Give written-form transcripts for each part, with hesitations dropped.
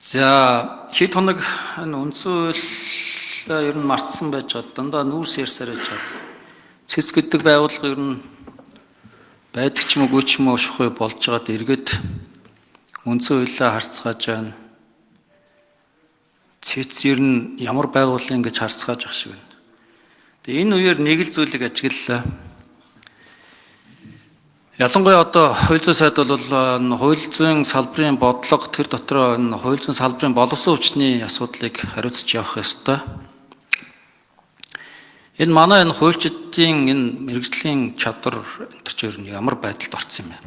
За хэд хоног үндсүүл ер нь мартсан байж чад дандаа нүүрс ярьсаар байж чад. Цэс гэдэг байгууллага ер нь байдаг ч юм уу гүйч юм уу шухуу болж байгаад эргээд үндсүүлээ харцгааж байна. Цэц ер нь ямар байгууллага ингэж харцгааж ах шиг байна. Тэгээ энэ үеэр нэг л зүйлийг ажиглалаа. Ялангуяа одоо хууль зүйн сайд бол хууль зүйн салбарын бодлого тэр дотроо энэ хууль зүйн салбарын боловсон хүчний асуудлыг хариуцж явах ёстой. Энэ манай энэ хуульчдын энэ мэргэжлийн чадвар энэ ч ер нь ямар байдалд орсон юм бэ?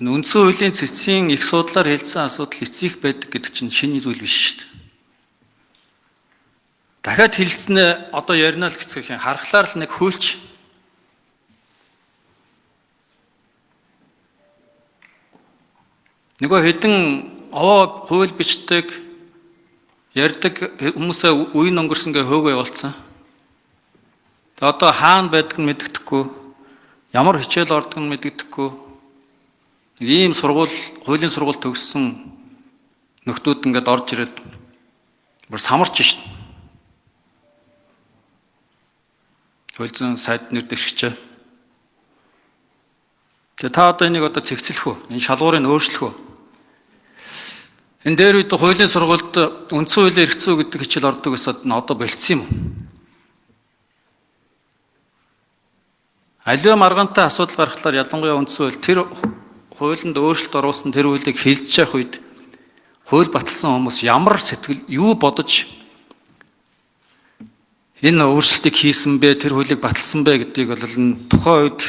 Энэ үндсэн хуулийн цэцгийн их судлаар хэлсэн асуудал эцсих байдаг гэдэг чинь шинэ зүйл биш шүү дээ. Дахиад хэлснэ одоо ярина л гэцгэх юм харахлаар л нэг хуульч нөгөө хэдэн овоо хууль бичдэг ярьдаг хүмүүсээ үе өнгөрсөнгээ хөөгөө явуулсан. Тэгээ одоо хаана байдаг нь мэддэхгүй, ямар хичээл ордог нь мэддэхгүй. Нэг ийм хуулийн сургууль төгссөн нөхдүүд ингээд орж ирээд бүр самарч шít. Хууль зүйн сайд нэр дэвшигчээ. Тэгээ та одоо энийг одоо цэгцлэх үү? Энэ шалгуурыг өөрчлөх үү? Энэ дээр үед хуулийн сургуульд үндсэн хуулийн эрх зүй гэдэг хичээл ордог гэсэд нь одоо болцсон юм уу? Аливаа маргаантай асуудал гаргахлаар ялангуяа үндсэн хууль тэр хуулинд өөрчлөлт оруулсан тэр хуулийг хэлж явах үед хууль баталсан хүмүүс ямар сэтгэл юу бодож энэ өөрчлөлтийг хийсэн бэ, тэр хуулийг баталсан бэ гэдгийг бол энэ тухайн үед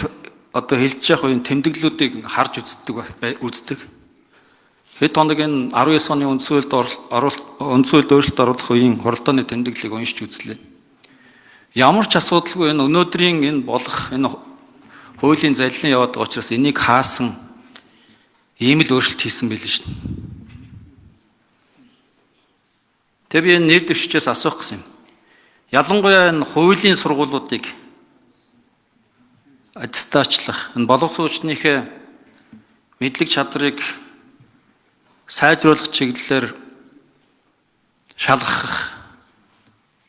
одоо хэлж явах үеийн тэмдэглэлүүдийг харж үздэг. Хэд хоног энэ 19 оны үндсэн хуульд өөрчлөлт оруулах үеийн хуралдааны тэмдэглэлийг уншиж үзлээ. Ямар ч асуудалгүй энэ өнөөдрийн энэ болох энэ хуулийн залилан яваад байгаа учраас энийг хаасан ийм л өөрчлөлт хийсэн байл шүү дээ. Тэгээ би энэ нэр дэвшчээс асуух гэсэн юм. Ялангуяа энэ хуулийн сургуулиудыг аттестачлах, энэ боловсон хүчнийхээ мэдлэг чадрыг сайжруулах чиглэлээр шалгах,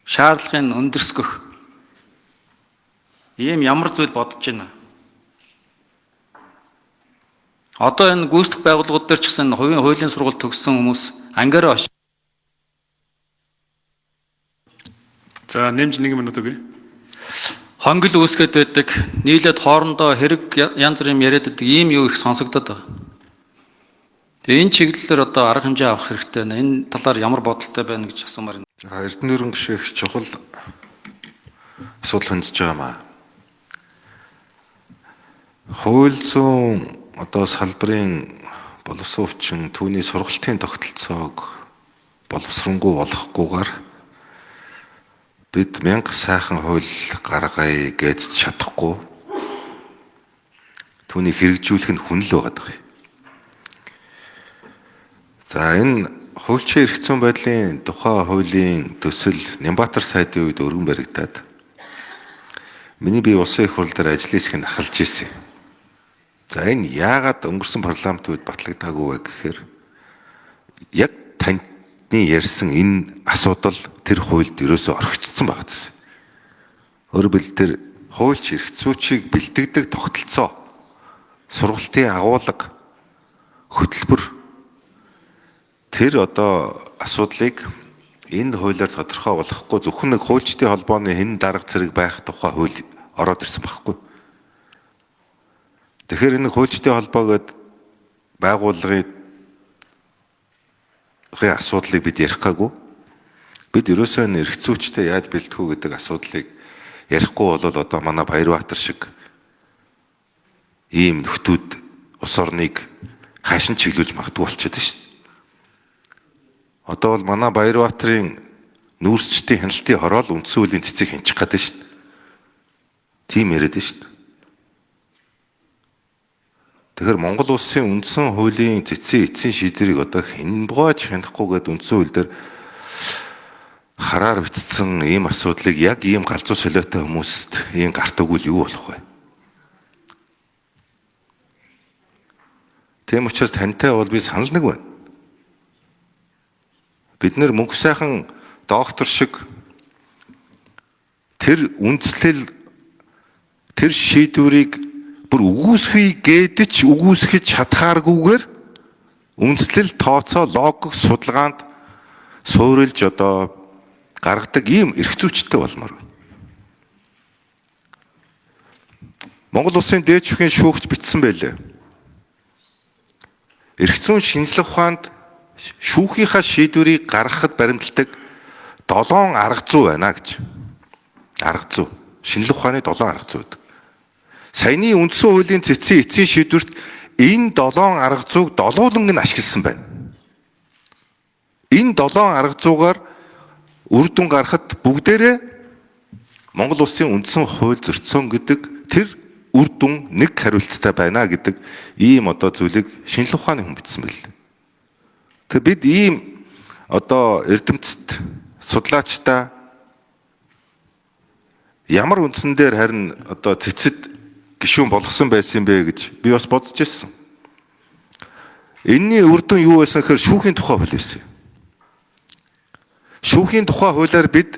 шаардлагын өндөрсгөх ийм ямар зүйл бодож байна. Одоо энэ гүйцэтгэх байгууллагууд дээр ч гэсэн хуулийн сургууль төгссөн хүмүүс ангаараа ош. За нэмж 1 минут өгье. Хонгил үүсгээд байдаг, нийлээд хоорондоо хэрэг янз бүрийн яриад байдаг ийм юу их сонсогдоод байгаа. Тэгээ энэ чиглэлээр одоо арга хэмжээ авах хэрэгтэй байна. Энэ талаар ямар бодолтой байна гэж асуумаар байна. Эрдэнэ өрн гишүүх чухал асуудал хөндөж байгаа маа. Хууль зүйн одоо салбарын боловсон хүчин түүний сургалтын тогтолцоог боловсронгуй болгохгүйгээр бид 1000 сайхан хууль гаргая гэж чадахгүй. Түүнийг хэрэгжүүлэх нь хүн л байгаа юм. За энэ хуульчийн эрх зүйн байдлын тухай хуулийн төсөл Нямбатар сайдын үед өргөн баригдаад миний бие улсын их хурл дээр ажлын хэсгийг ахалж ирсэн. За энэ яагаад өнгөрсөн парламентын үед батлагдаагүй вэ гэхээр яг таны ярьсан энэ асуудал тэр хуульд ерөөсөө орхигдсон байгаа гэсэн. Өөрөөр хэлбэл тэр хуульч эрх зүйчийг бэлтгэдэг тогтолцоо сургалтын агуулга хөтөлбөр тэр одоо асуудлыг энэ хуулиар тодорхой болгохгүй зөвхөн нэг хуульчдын холбооны хэн дарга зэрэг байх тухай хууль ороод ирсэн байхгүй. Тэгэхээр энэ хуульчдын холбоо гэдэг байгууллагын асуудлыг бид ярих гаагүй. Бид ерөөсөө эрх зүйчтэй яаж бэлтгэх үү гэдэг асуудлыг ярихгүй бол одоо манай Баярбаатар шиг ийм нөхдүүд улс орныг хаашин чиглүүлж магадгүй болчиход шүү дээ. Одоо бол манай Баярбаатарын нүүрсчдийн хяналтын хороол үндсэн хуулийн цэцгийг хянчих гэдэг шүү дээ. Тийм яриад шүү дээ. Тэгэхээр Монгол улсын үндсэн хуулийн цэцгийн эцсийн шийдвэрийг одоо хянбгойч хянахгүйгээд үндсэн хууль дээр хараар бичсэн ийм асуудлыг яг ийм галзуу солиотой хүмүүст ийм гарт өгвөл юу болох вэ? Тийм учраас тантай бол би санал нэг байна. Бид нэр мөнх сайхан доктор шиг тэр үндслэл тэр шийдвэрийг бүр үгүйсхий гэдэж үгүйсгэж чадхааргүйгээр үндслэл тооцоо логик судалгаанд суурилж одоо гаргадаг ийм эрх зүйчтэй болмоор байна. Монгол улсын дээд шүүхийн шүүгч бичсэн байлээ. Эрх зүйн шинжилгээ ухаанд шүүхийнхаа шийдвэрийг гаргахад баримталдаг 7 арга зүй байна гэж. Арга зүй. Шинжилгээ ухааны 7 арга зүй гэдэг. Саяны үндсэн хуулийн цэцгийн эцсийн шийдвэрт энэ 7 арга зүйг долууланг нь ашигласан байна. Энэ 7 арга зүйгээр үр дүн гаргахад бүгдээрээ Монгол улсын үндсэн хууль зөрчсөн гэдэг тэр үр дүн нэг хариуцлагатай байна гэдэг ийм одоо зүйлийг шинжилгээ ухааны хүн бичсэн байл. Тэг бид ийм одоо эрдэмтэд судлаачтай ямар үндсэн дээр харин одоо цэцэд гишүүн болгосон байсан бэ гэж би бас бодож ирсэн. Энийний үр дүн юу байсан гэхээр шүүхийн тухай хууль байсан. Шүүхийн тухай хуулиар бид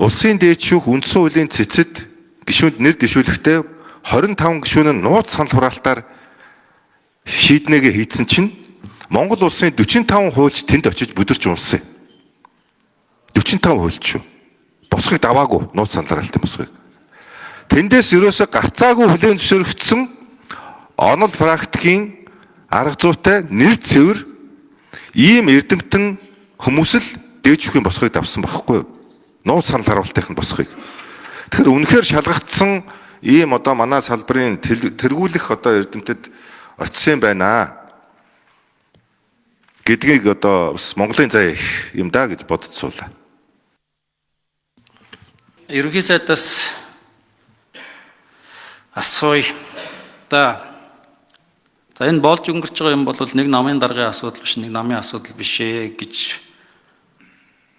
улсын дээд шүүх үндсэн хуулийн цэцэд гишүүнд нэр дэвшүүлэхдээ 25 гишүүн нь нууц санал хураалтаар шийднэгээ хийцэн чинь Монгол улсын 45 хуульч тэнд очиж бүдэрч унсан. 45 хуульч шүү. Босхыг даваагүй нууц санал хураалтын босхыг. Тэндээс ерөөсө гарцаагүй хүлээн зөвшөөрөгдсөн онол практикийн арга зүйтэй нэр цэвэр ийм эрдэмтэн хүмүүс л дээд шүүхийн босхыг давсан байхгүй юу? Нууц санал харуултын босхыг. Тэгэхээр үнэхээр шалгагдсан ийм одоо манай салбарын тэргүүлэх одоо эрдэмтэд очисан байна гэдгийг одоо бас Монголын зай их юм да гэж бодцуулаа. Ерөнхий сайдаас асууя. За энэ болж өнгөрч байгаа юм бол нэг намын даргын асуудал биш, нэг намын асуудал биш ээ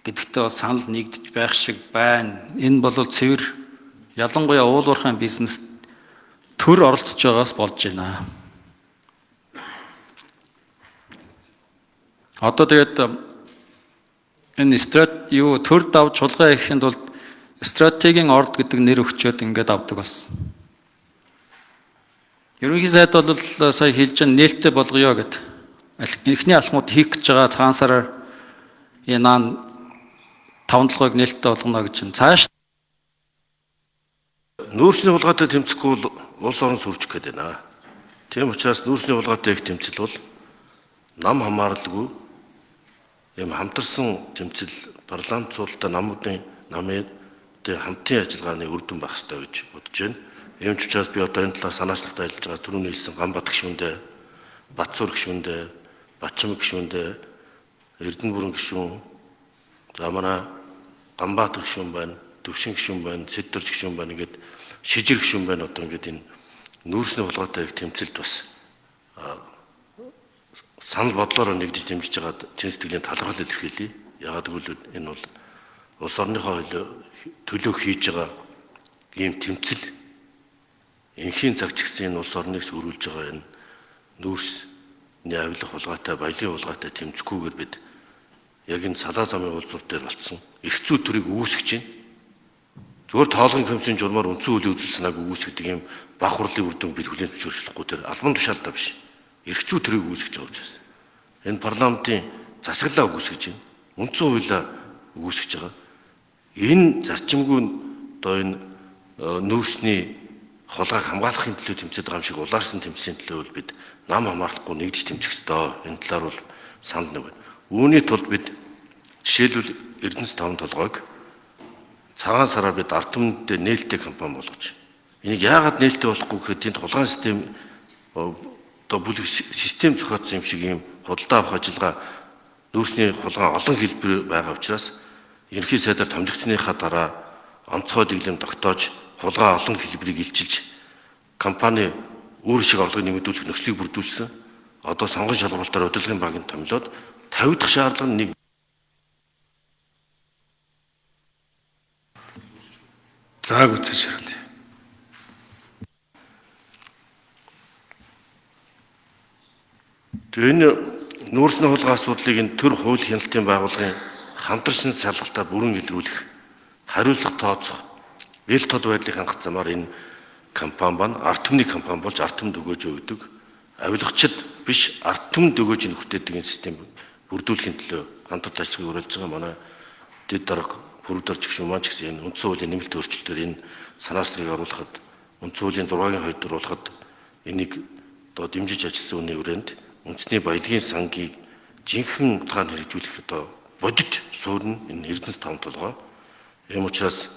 гэдэгтээ бас санал нэгдэж байх шиг байна. Энэ бол цэвэр ялангуяа уул уурхайн бизнест төр оролцож байгаас болж байна. Одоо тэгээд энэ төр давж чулгай хийхэд бол стратегийн орд гэдэг нэр өгчөөд ингээд авдаг болсон. Ерөнхий сайд бол сая хэлж байгаа нээлттэй болгоё гэд. Эхний алхмууд хийх гэж байгаа цаансараар энэ 5-7-ыг нээлттэй болгоно гэж байна. Цааш нүүрсний хулгайтай тэмцэхгүй бол улс орон сүржих гээд байна. Тийм учраас нүүрсний хулгайтай их тэмцэл бол нам хамааралгүй юм хамтарсан тэмцэл парламент суултаа намын хамтын ажиллагааны үр дүн байх ёстой гэж бодож байна. Ийм ч учраас би одоо энэ талаар санаачлагтай ажиллаж байгаа түрүүний хэлсэн Ганбат гишүүндээ, Батцуур гишүүндээ, Бачим гишүүндээ, Эрдэнэ бүрэн гишүүн, за манай Ганбаатар гишүүн байна, Төвшин гишүүн байна, Сэддэрж гишүүн байна ингээд Шижир гишүүн байна одоо ингээд энэ нүүрсний хулгайтай их тэмцэлд бас санал бодлороо нэгдэж дэмжиж байгаа чин сэтгэлийн талархал илэрхийлье. Яагаад гэвэл энэ бол улс орныхоо төлөө хийж байгаа ийм тэмцэл энхийн цаг чигсийн улс орныг сүрүүлж байгаа энэ нүүрсний авилах хулгайтай, баялагын хулгайтай тэмцэхгүйгээр бид яг энэ салаа замын улзуур дээр болцсон эрх зүй төрийг үүсгэж байна. Зүгээр тоолгын комиссийн журмаар үндсэн хуулийн үзэл санааг үүсгэдэг ийм баг хурлын үр дүн бид хүлээн зөвшөөрөхгүй тэр албан тушаалтаа биш. Эрх зүй төрийг үүсгэж байгаа учраас. Энэ парламентын засаглалаа үүсгэж байна. Үндсэн хуулиа үүсгэж байгаа. Энэ зарчимгүй одоо энэ нүүрсний хулгайг хамгаалахын төлөө тэмцээд байгаа юм шиг улаарсан тэмцлийн төлөө бол бид нам хамаарлахгүй нэгдэж тэмцэх ёстой. Энэ талаар бол санал нэг байна. Үүний тулд бид жишээлбэл Эрдэнэс 5 толгойг цагаан сараар бид ард түмэндээ нээлттэй кампани болгож. Энийг яагаад нээлттэй болохгүй гэхэд тэнд хулгайн систем одоо бүлэг систем зохиотсон юм шиг ийм худалдаа авах ажиллагаа нүүрсний хулгайн олон хэлбэр байгаа учраас ерөнхий сайдаар томилогцсныхаа дараа онцгой дэглэм тогтоож хулгай олон хэлбэрийг илчилж компани өөр шиг орлогыг нэмэгдүүлэх нөхцөлийг бүрдүүлсэн. Одоо сонгон шалгуулалтаар удирдлагын банкнд томилоод 50 дахь шаардлага нь нэг зааг үтсэж шаардъя. Тэгээ энэ нүүрсний хулгай асуудлыг энэ төр хууль хяналтын байгууллагын хамтарсан шалгалтаар бүрэн илрүүлэх, хариуцлага тооцох, ил тод байдлыг хангах замаар энэ компани ба ард түмний компани болж ард түмэнд өгөөж өгдөг. Авилгачид биш ард түмэнд өгөөж хүртээдэг систем бүрдүүлэхийн төлөө хамтарч ажиллахыг уриалж байгаа манай дэд дарга бүрдэрч гүшүүн маань ч гэсэн энэ үндсэн хуулийн нэмэлт өөрчлөлтөөр энэ санаачлалыг оруулахад үндсэн хуулийн 6-гийн 2 дуруулахад энийг одоо дэмжиж ажилласан үний хүрээнд үндэсний баялагын сангийг жинхэнэ утгаар хэрэгжүүлэх одоо бодит суурь нь энэ Эрдэнэс 5 толгой. Ийм учраас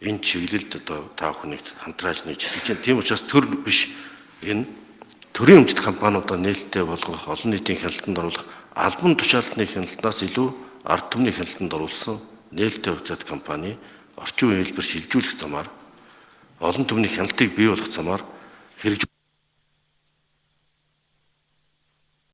энэ чиглэлд одоо та бүхэнд хамтран ажиллаж хэлж байна. Тийм учраас төр биш энэ төрийн өмчт компаниудаа нээлттэй болгох, олон нийтийн хяналтанд оруулах, албан тушаалтны хяналтнаас илүү ард түмний хяналтанд оруулсан нээлттэй хувьцаат компани орчин үеийн хэлбэр шилжүүлэх замаар олон түмний хяналтыг бий болгох замаар хэрэгжүүлэх